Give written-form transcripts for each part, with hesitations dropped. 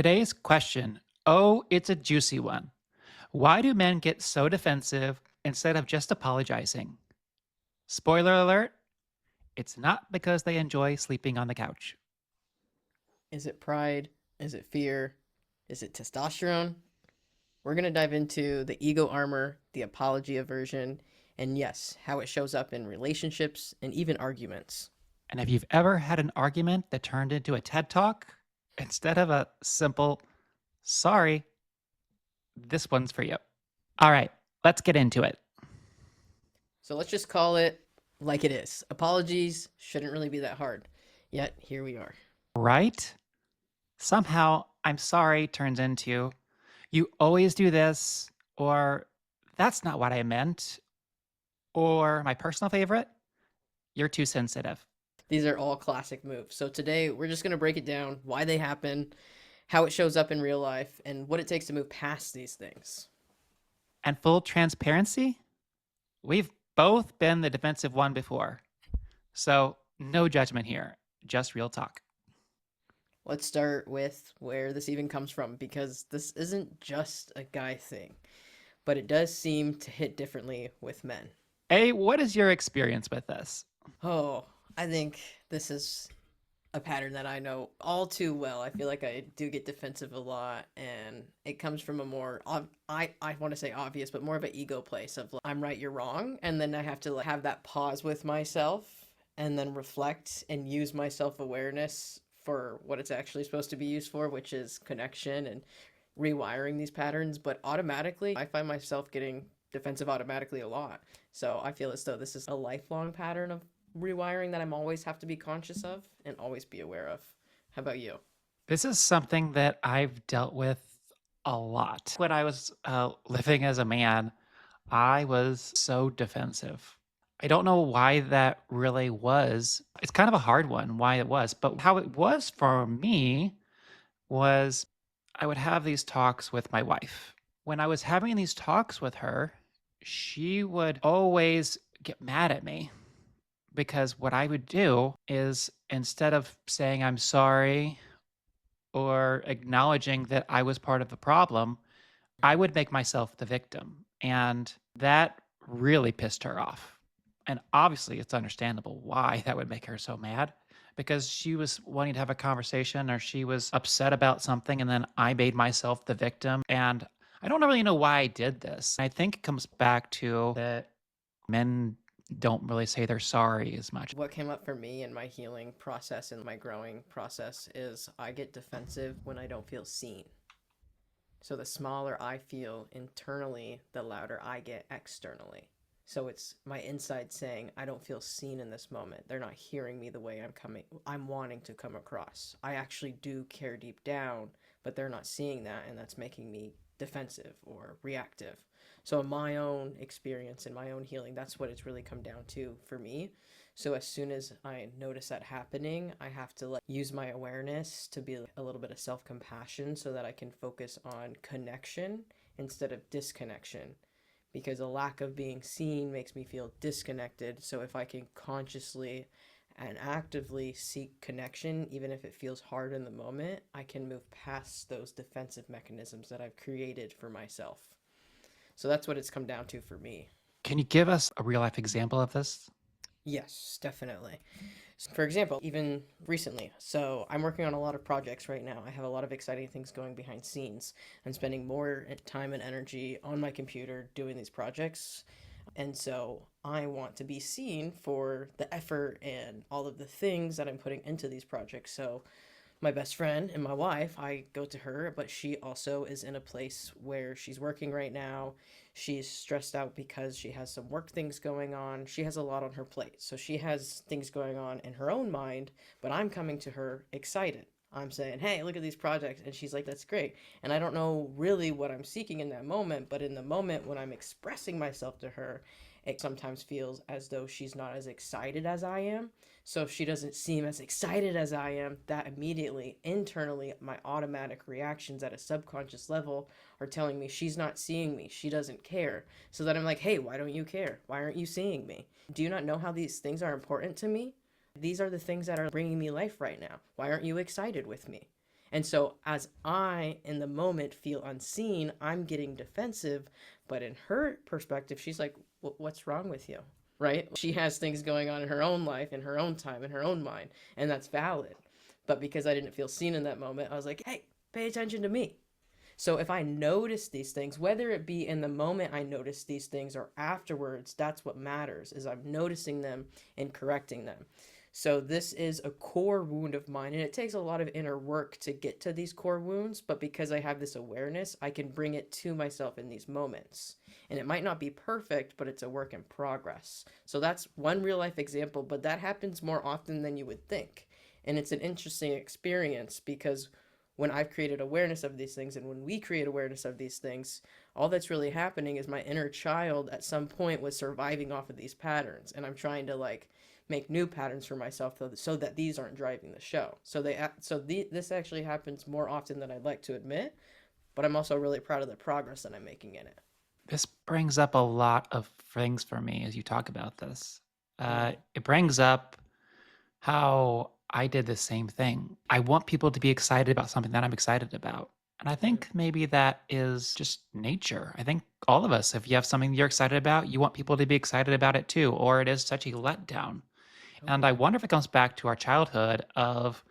Today's question, oh, it's a juicy one. Why do men get so defensive instead of just apologizing? Spoiler alert, it's not because they enjoy sleeping on the couch. Is it pride? Is it fear? Is it testosterone? We're going to dive into the ego armor, the apology aversion, and yes, how it shows up in relationships and even arguments. And if you've ever had an argument that turned into a TED Talk, instead of a simple, sorry, this one's for you. All right, let's get into it. So let's just call it like it is. Apologies shouldn't really be that hard. Yet, here we are. Right? Somehow, I'm sorry turns into, you always do this, or that's not what I meant, or my personal favorite, you're too sensitive. These are all classic moves. So today, we're just going to break it down, why they happen, how it shows up in real life, and what it takes to move past these things. And full transparency, we've both been the defensive one before. So, no judgment here, just real talk. Let's start with where this even comes from because this isn't just a guy thing, but it does seem to hit differently with men. A, what is your experience with this? Oh, I think this is a pattern that I know all too well. I feel like I do get defensive a lot, and it comes from a more I want to say obvious, but more of an ego place of like, I'm right, you're wrong, and then I have to like, have that pause with myself and then reflect and use my self awareness for what it's actually supposed to be used for, which is connection and rewiring these patterns. But automatically, I find myself getting defensive automatically a lot. So I feel as though this is a lifelong pattern of rewiring that I'm always have to be conscious of and always be aware of. How about you? This is something that I've dealt with a lot. When I was living as a man, I was so defensive. I don't know why that really was. It's kind of a hard one, why it was, but how it was for me was I would have these talks with my wife. When I was having these talks with her, she would always get mad at me because what I would do is instead of saying I'm sorry or acknowledging that I was part of the problem, I would make myself the victim. And that really pissed her off. And obviously, it's understandable why that would make her so mad because she was wanting to have a conversation or she was upset about something. And then I made myself the victim. And I don't really know why I did this. I think it comes back to that men don't really say they're sorry as much. What came up for me in my healing process and my growing process is I get defensive when I don't feel seen. So the smaller I feel internally, the louder I get externally. So it's my inside saying, I don't feel seen in this moment. They're not hearing me the way I'm wanting to come across. I actually do care deep down, but they're not seeing that, and that's making me defensive or reactive. So in my own experience and my own healing, that's what it's really come down to for me. So as soon as I notice that happening, I have to like use my awareness to be a little bit of self-compassion so that I can focus on connection instead of disconnection, because a lack of being seen makes me feel disconnected. So if I can consciously and actively seek connection, even if it feels hard in the moment, I can move past those defensive mechanisms that I've created for myself. So that's what it's come down to for me. Can you give us a real life example of this? Yes, definitely. For example, even recently, so I'm working on a lot of projects right now. I have a lot of exciting things going behind scenes. I'm spending more time and energy on my computer doing these projects. And so I want to be seen for the effort and all of the things that I'm putting into these projects. So my best friend and my wife, I go to her, but she also is in a place where she's working right now. She's stressed out because she has some work things going on. She has a lot on her plate. So she has things going on in her own mind, but I'm coming to her excited. I'm saying, hey, look at these projects. And she's like, that's great. And I don't know really what I'm seeking in that moment, but in the moment when I'm expressing myself to her, it sometimes feels as though she's not as excited as I am. So if she doesn't seem as excited as I am, that immediately, internally, my automatic reactions at a subconscious level are telling me she's not seeing me. She doesn't care. So that I'm like, hey, why don't you care? Why aren't you seeing me? Do you not know how these things are important to me? These are the things that are bringing me life right now. Why aren't you excited with me? And so, as I, in the moment, feel unseen, I'm getting defensive. But in her perspective, she's like, What's wrong with you? Right? She has things going on in her own life, in her own time, in her own mind. And that's valid. But because I didn't feel seen in that moment, I was like, Hey, pay attention to me. So if I notice these things, whether it be in the moment I notice these things or afterwards, that's what matters, is I'm noticing them and correcting them. So this is a core wound of mine, and it takes a lot of inner work to get to these core wounds, but because I have this awareness, I can bring it to myself in these moments. And it might not be perfect, but it's a work in progress. So that's one real life example, but that happens more often than you would think. And it's an interesting experience because when I've created awareness of these things and when we create awareness of these things, all that's really happening is my inner child at some point was surviving off of these patterns. And I'm trying to like make new patterns for myself so that these aren't driving the show. This actually happens more often than I'd like to admit, but I'm also really proud of the progress that I'm making in it. This brings up a lot of things for me as you talk about this. Mm, It brings up how I did the same thing. I want people to be excited about something that I'm excited about. And I mm, think maybe that is just nature. I think all of us, if you have something you're excited about, you want people to be excited about it too, or it is such a letdown. And I totally. wonder if it comes back to our childhood of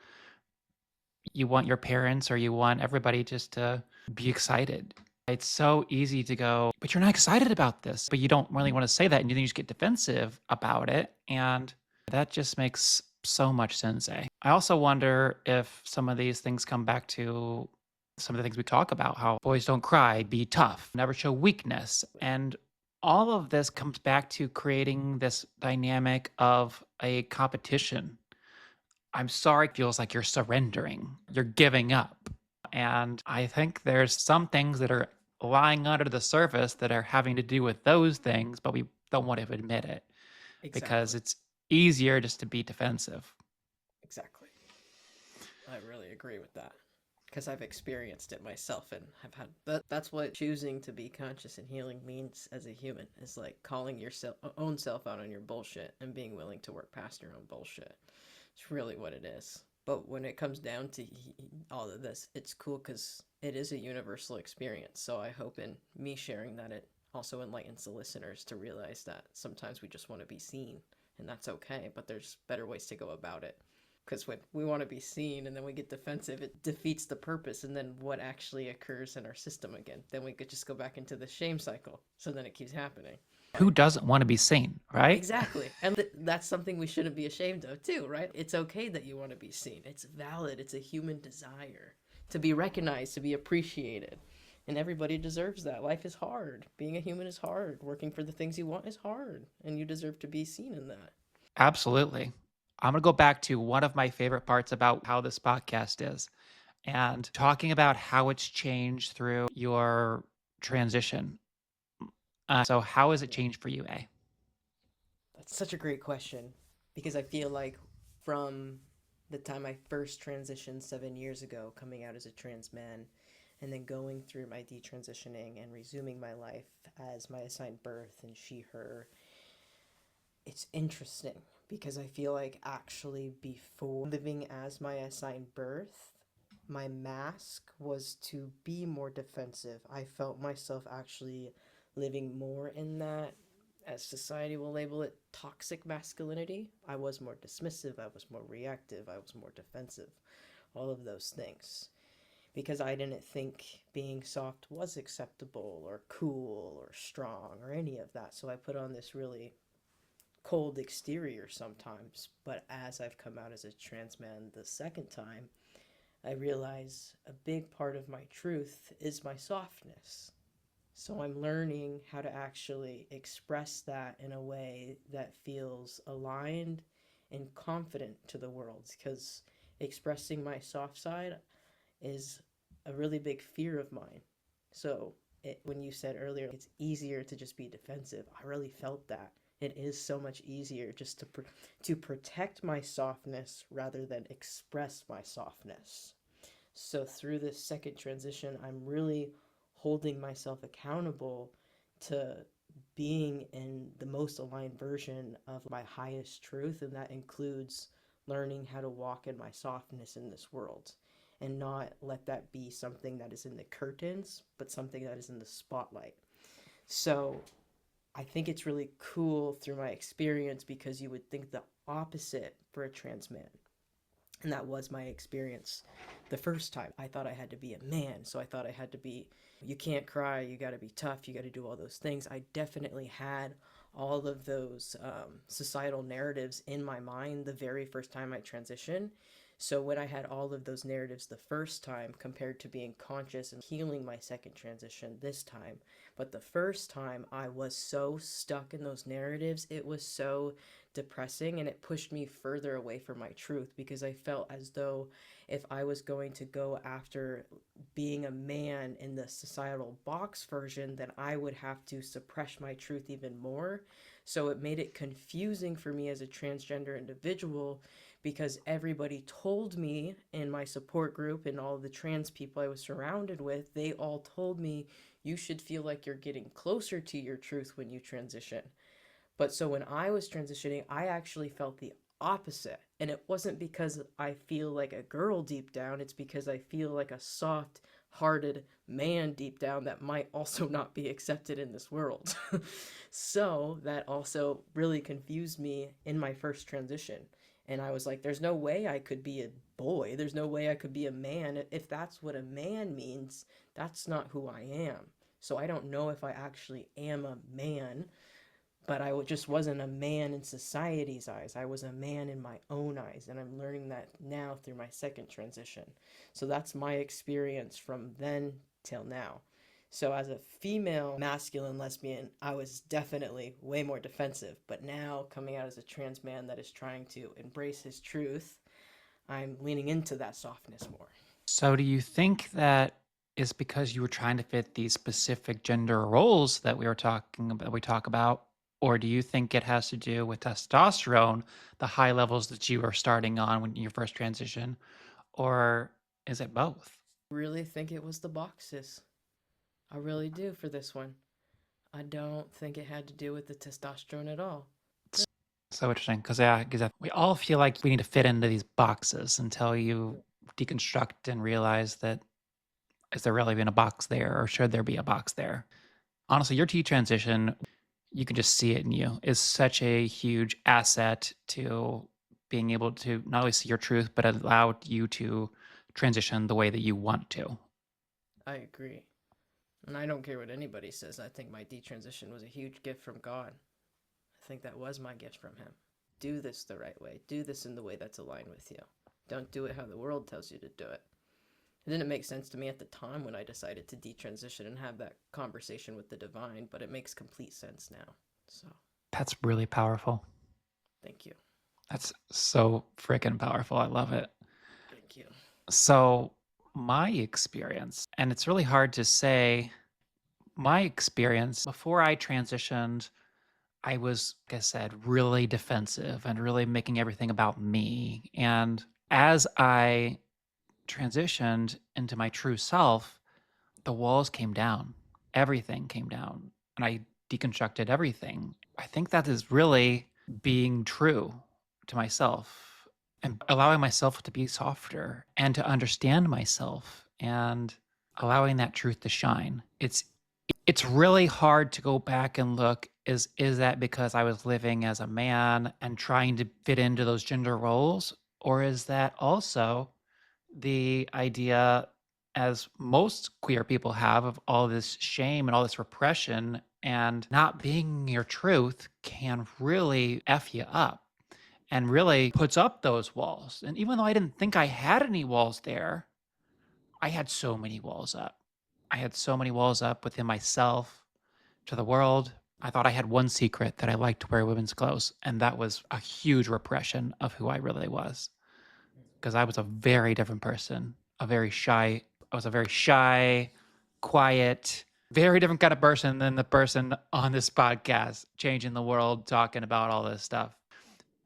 you want your parents or you want everybody just to be excited. It's so easy to go, but you're not excited about this, but you don't really want to say that. And then you just get defensive about it. And that just makes so much sense. I also wonder if some of these things come back to some of the things we talk about how boys don't cry, be tough, never show weakness. And all of this comes back to creating this dynamic of a competition. I'm sorry feels like you're surrendering, you're giving up. And I think there's some things that are lying under the surface that are having to do with those things, but we don't want to admit it because Exactly. it's easier just to be defensive. Exactly. I really agree with that because I've experienced it myself and have had that's what choosing to be conscious and healing means as a human is like calling yourself own self out on your bullshit and being willing to work past your own bullshit. It's really what it is. But when it comes down to all of this, it's cool because it is a universal experience. So I hope in me sharing that it also enlightens the listeners to realize that sometimes we just want to be seen and that's okay, but there's better ways to go about it. Because when we want to be seen and then we get defensive, it defeats the purpose. And then what actually occurs in our system again? Then we could just go back into the shame cycle. So then it keeps happening. Who doesn't want to be seen, right? Exactly. And that's something we shouldn't be ashamed of, too, right? It's okay that you want to be seen. It's valid. It's a human desire to be recognized, to be appreciated. And everybody deserves that. Life is hard. Being a human is hard. Working for the things you want is hard. And you deserve to be seen in that. Absolutely. I'm going to go back to one of my favorite parts about how this podcast is and talking about how it's changed through your transition. So, how has it Yeah. changed for you, A? That's such a great question because I feel like from the time I first transitioned 7 years ago, coming out as a trans man, and then going through my detransitioning and resuming my life as my assigned birth and she, her, it's interesting because I feel like actually before living as my assigned birth, my mask was to be more defensive. I felt myself actually living more in that, as society will label it, toxic masculinity. I was more dismissive, I was more reactive, I was more defensive, all of those things. Because I didn't think being soft was acceptable or cool or strong or any of that. So I put on this really cold exterior sometimes. But as I've come out as a trans man the second time, I realize a big part of my truth is my softness. So I'm learning how to actually express that in a way that feels aligned and confident to the world because expressing my soft side is a really big fear of mine. So when you said earlier it's easier to just be defensive, I really felt that. It is so much easier just to protect my softness rather than express my softness. So through this second transition, I'm really holding myself accountable to being in the most aligned version of my highest truth, and that includes learning how to walk in my softness in this world. and not let that be something that is in the curtains, but something that is in the spotlight. So I think it's really cool through my experience because you would think the opposite for a trans man. And that was my experience the first time. I thought I had to be a man. So I thought I had to be, you can't cry, you got to be tough, you got to do all those things. I definitely had all of those societal narratives in my mind the very first time I transitioned. So when I had all of those narratives the first time compared to being conscious and healing my second transition this time, but the first time I was so stuck in those narratives, it was so depressing and it pushed me further away from my truth because I felt as though if I was going to go after being a man in the societal box version, then I would have to suppress my truth even more. So it made it confusing for me as a transgender individual because everybody told me in my support group and all the trans people I was surrounded with, they all told me you should feel like you're getting closer to your truth when you transition. But so when I was transitioning, I actually felt the opposite. And it wasn't because I feel like a girl deep down, it's because I feel like a soft hearted man deep down that might also not be accepted in this world. So that also really confused me in my first transition. And I was like, there's no way I could be a boy. There's no way I could be a man. If that's what a man means, that's not who I am. So I don't know if I actually am a man, but just wasn't a man in society's eyes. I was a man in my own eyes, and I'm learning that now through my second transition. So that's my experience from then till now. So as a female masculine lesbian, I was definitely way more defensive, but now coming out as a trans man that is trying to embrace his truth, I'm leaning into that softness more. So do you think that is because you were trying to fit these specific gender roles that we talk about, or do you think it has to do with testosterone, the high levels that you were starting on when you first transition, or is it both? Really think it was the boxes. I really do for this one. I don't think it had to do with the testosterone at all. It's so interesting because we all feel like we need to fit into these boxes until you deconstruct and realize that is there really even a box there, or should there be a box there? Honestly, your T transition, you can just see it in you, is such a huge asset to being able to not only see your truth, but allow you to transition the way that you want to. I agree. And I don't care what anybody says. I think my detransition was a huge gift from God. I think that was my gift from Him. Do this the right way. Do this in the way that's aligned with you. Don't do it how the world tells you to do it. It didn't make sense to me at the time when I decided to detransition and have that conversation with the divine, but it makes complete sense now. So, That's really powerful. thank you. That's so freaking powerful. I love it. Thank you. So, my experience, and it's really hard to say, my experience before I transitioned, I was, like I said, really defensive and really making everything about me. And as I transitioned into my true self, the walls came down. Everything came down. And I deconstructed everything. I think that is really being true to myself and allowing myself to be softer and to understand myself and allowing that truth to shine. It's really hard to go back and look, is that because I was living as a man and trying to fit into those gender roles, or is that also the idea, as most queer people have, of all this shame and all this repression, and not being your truth can really F you up and really puts up those walls. And even though I didn't think I had any walls there, I had so many walls up. I had so many walls up within myself, to the world. I thought I had one secret, that I liked to wear women's clothes. And that was a huge repression of who I really was, because I was a very different person, I was a very shy, quiet, very different kind of person than the person on this podcast, changing the world, talking about all this stuff.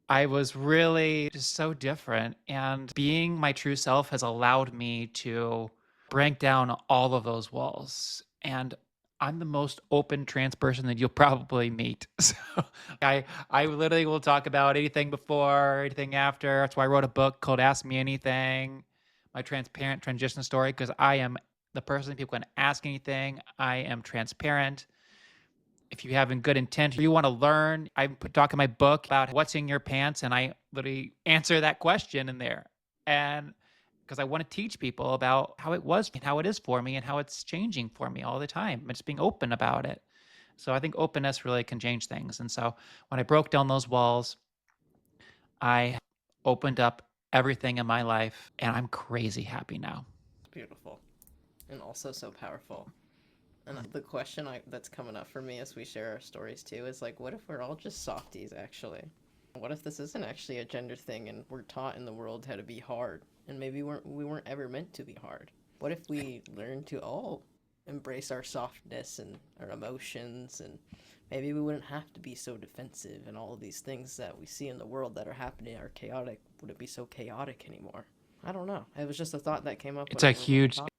I was really just so different. And being my true self has allowed me to break down all of those walls. And I'm the most open trans person that you'll probably meet. So I literally will talk about anything before, anything after. That's why I wrote a book called Ask Me Anything. my transparent transition story because I am the person people can ask anything. I am transparent. If you have good intent, you want to learn, I talk in my book about what's in your pants, and I literally answer that question in there. And because I want to teach people about how it was and how it is for me and how it's changing for me all the time. And just being open about it. So I think openness really can change things. And so when I broke down those walls, I opened up everything in my life and I'm crazy happy now. It's beautiful and also so powerful. And the question that's coming up for me as we share our stories too is like, what if we're all just softies actually? What if this isn't actually a gender thing and we're taught in the world how to be hard and maybe we weren't ever meant to be hard? What if we learn to all embrace our softness and our emotions, and maybe we wouldn't have to be so defensive, and all of these things that we see in the world that are happening are chaotic wouldn't be so chaotic anymore. I don't know. It was just a thought that came up It's when a we were huge, talking.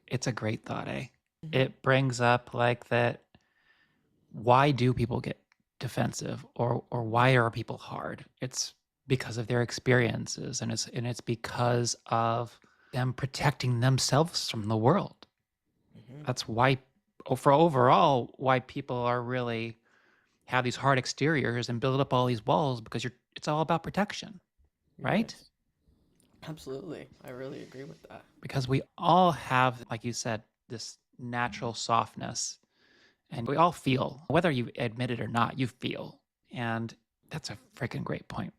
it's a great thought, eh? Hmm. It brings up like that. Why do people get defensive or why are people hard? It's because of their experiences and it's because of them protecting themselves from the world. Hmm. That's why for overall why people are really have these hard exteriors and build up all these walls because it's all about protection, It right? is. Absolutely. I really agree with that. Because we all have, like you said, this natural softness and we all feel, whether you admit it or not, you feel. And that's a freaking great point.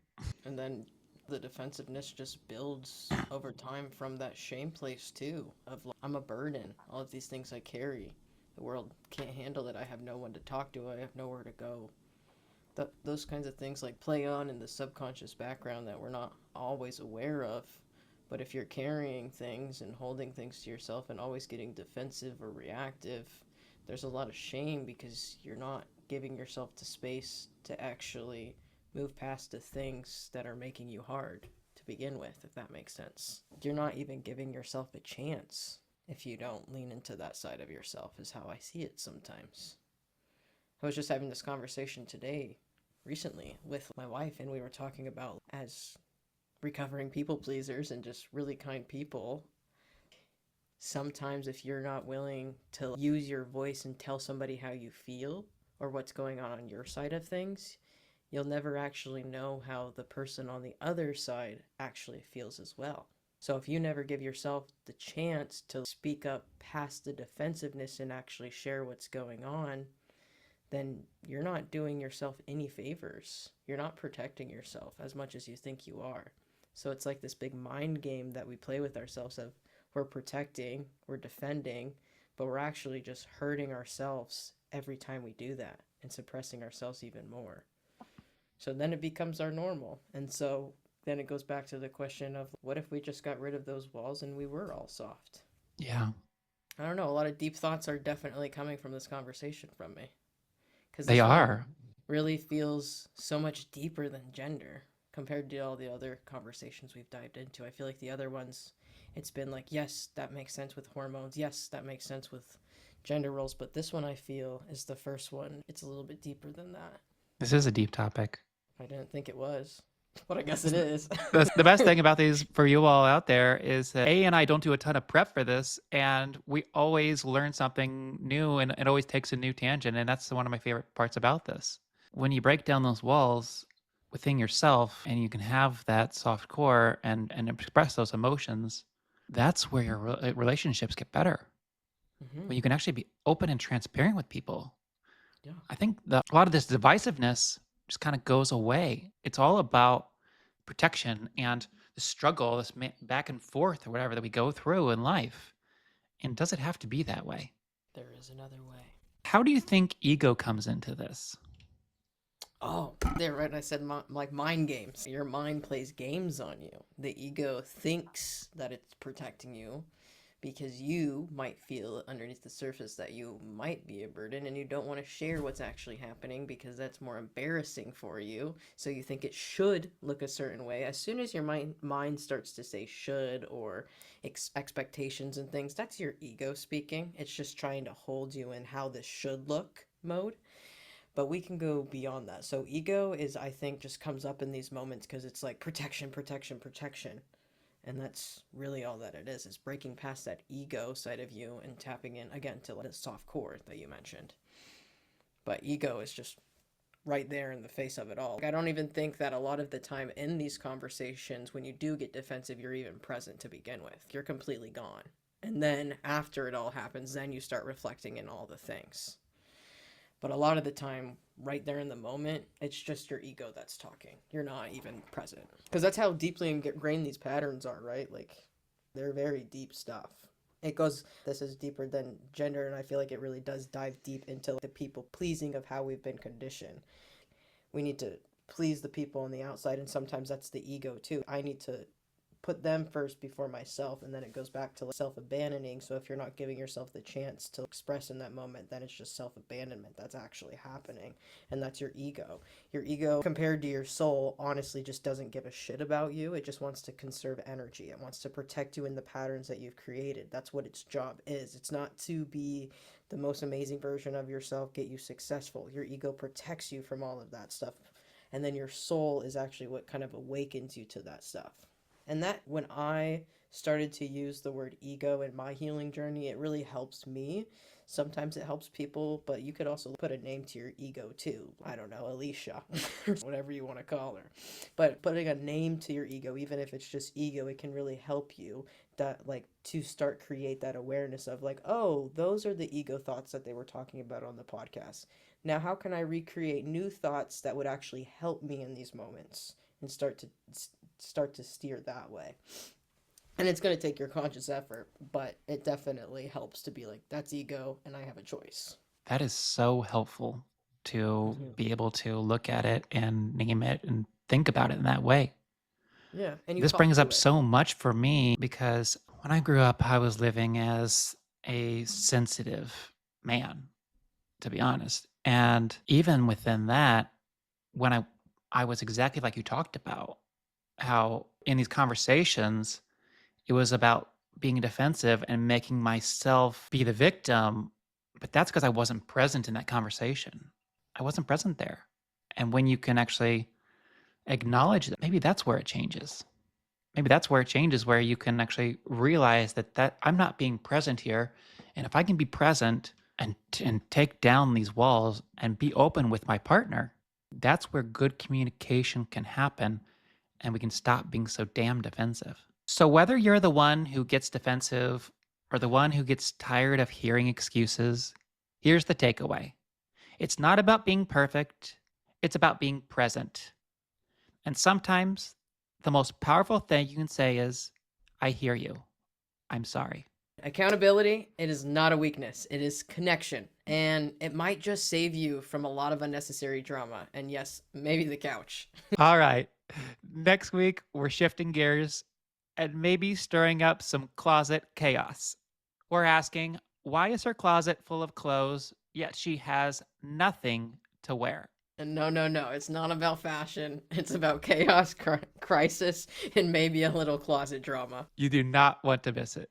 And then the defensiveness just builds over time from that shame place too of like, I'm a burden. All of these things I carry. The world can't handle it. I have no one to talk to. I have nowhere to go. Those kinds of things like play on in the subconscious background that we're not always aware of. But if you're carrying things and holding things to yourself and always getting defensive or reactive, there's a lot of shame because you're not giving yourself the space to actually move past the things that are making you hard to begin with, if that makes sense. You're not even giving yourself a chance if you don't lean into that side of yourself, is how I see it sometimes. I was just having this conversation today, recently, with my wife, and we were talking about as recovering people pleasers and just really kind people. Sometimes, if you're not willing to use your voice and tell somebody how you feel or what's going on your side of things, you'll never actually know how the person on the other side actually feels as well. So, if you never give yourself the chance to speak up past the defensiveness and actually share what's going on, then you're not doing yourself any favors. You're not protecting yourself as much as you think you are. So it's like this big mind game that we play with ourselves of we're protecting, we're defending, but we're actually just hurting ourselves every time we do that and suppressing ourselves even more. So then it becomes our normal. And so then it goes back to the question of what if we just got rid of those walls and we were all soft? Yeah, I don't know. A lot of deep thoughts are definitely coming from this conversation from me, because they this one are. really feels so much deeper than gender compared to all the other conversations we've dived into. I feel like the other ones, it's been like, yes, that makes sense with hormones. Yes, that makes sense with gender roles. But this one I feel is the first one. It's a little bit deeper than that. This is a deep topic. I didn't think it was, but I guess it is. The best thing about these for you all out there is that A and I don't do a ton of prep for this, and we always learn something new, and it always takes a new tangent. And that's one of my favorite parts about this. When you break down those walls within yourself and you can have that soft core and express those emotions, that's where your relationships get better. Hmm. When you can actually be open and transparent with people. Yeah. I think a lot of this divisiveness just kind of goes away. It's all about protection and the struggle, this back and forth or whatever that we go through in life. And does it have to be that way? There is another way. How do you think ego comes into this? Oh, there, right. I said like mind games. Your mind plays games on you. The ego thinks that it's protecting you because you might feel underneath the surface that you might be a burden and you don't want to share what's actually happening because that's more embarrassing for you. So you think it should look a certain way. As soon as your mind starts to say should or expectations and things, that's your ego speaking. It's just trying to hold you in how this should look mode, but we can go beyond that. So ego is, I think, just comes up in these moments because it's like protection, protection, protection. And that's really all that it is breaking past that ego side of you and tapping in again to the soft core that you mentioned. But ego is just right there in the face of it all. I don't even think that a lot of the time in these conversations, when you do get defensive, you're even present to begin with. You're completely gone. And then after it all happens, then you start reflecting in all the things. But a lot of the time, right there in the moment, it's just your ego that's talking. You're not even present. Because that's how deeply ingrained these patterns are, right? Like, they're very deep stuff. It goes, this is deeper than gender, and I feel like it really does dive deep into the people pleasing of how we've been conditioned. We need to please the people on the outside, and sometimes that's the ego too. I need to put them first before myself, and then it goes back to self-abandoning. So if you're not giving yourself the chance to express in that moment, then it's just self-abandonment that's actually happening, and that's your ego. Your ego, compared to your soul, honestly just doesn't give a shit about you. It just wants to conserve energy. It wants to protect you in the patterns that you've created. That's what its job is. It's not to be the most amazing version of yourself, get you successful. Your ego protects you from all of that stuff, and then your soul is actually what kind of awakens you to that stuff. And that, when I started to use the word ego in my healing journey, it really helps me. Sometimes it helps people, but you could also put a name to your ego too. I don't know, Alicia, or whatever you want to call her. But putting a name to your ego, even if it's just ego, it can really help you that like to start create that awareness of like, oh, those are the ego thoughts that they were talking about on the podcast. Now, how can I recreate new thoughts that would actually help me in these moments and start to steer that way? And it's going to take your conscious effort, but it definitely helps to be like, that's ego and I have a choice. That is so helpful to Hmm. be able to look at it and name it and think about it in that way. Yeah, and you This talk brings to up it. so much for me because when I grew up, I was living as a sensitive man, to be honest. And even within that, when I was exactly like you talked about, how in these conversations, it was about being defensive and making myself be the victim, but that's because I wasn't present in that conversation. I wasn't present there. And when you can actually acknowledge that, maybe that's where it changes. Maybe that's where it changes, where you can actually realize that I'm not being present here. And if I can be present and take down these walls and be open with my partner, that's where good communication can happen and we can stop being so damn defensive. So, whether you're the one who gets defensive or the one who gets tired of hearing excuses, here's the takeaway: it's not about being perfect, it's about being present. And sometimes the most powerful thing you can say is, I hear you. I'm sorry. Accountability, it is not a weakness, it is connection. And it might just save you from a lot of unnecessary drama. And yes, maybe the couch. All right. Next week, we're shifting gears and maybe stirring up some closet chaos. We're asking, why is her closet full of clothes, yet she has nothing to wear? And no, no, no, it's not about fashion. It's about chaos, crisis, and maybe a little closet drama. You do not want to miss it.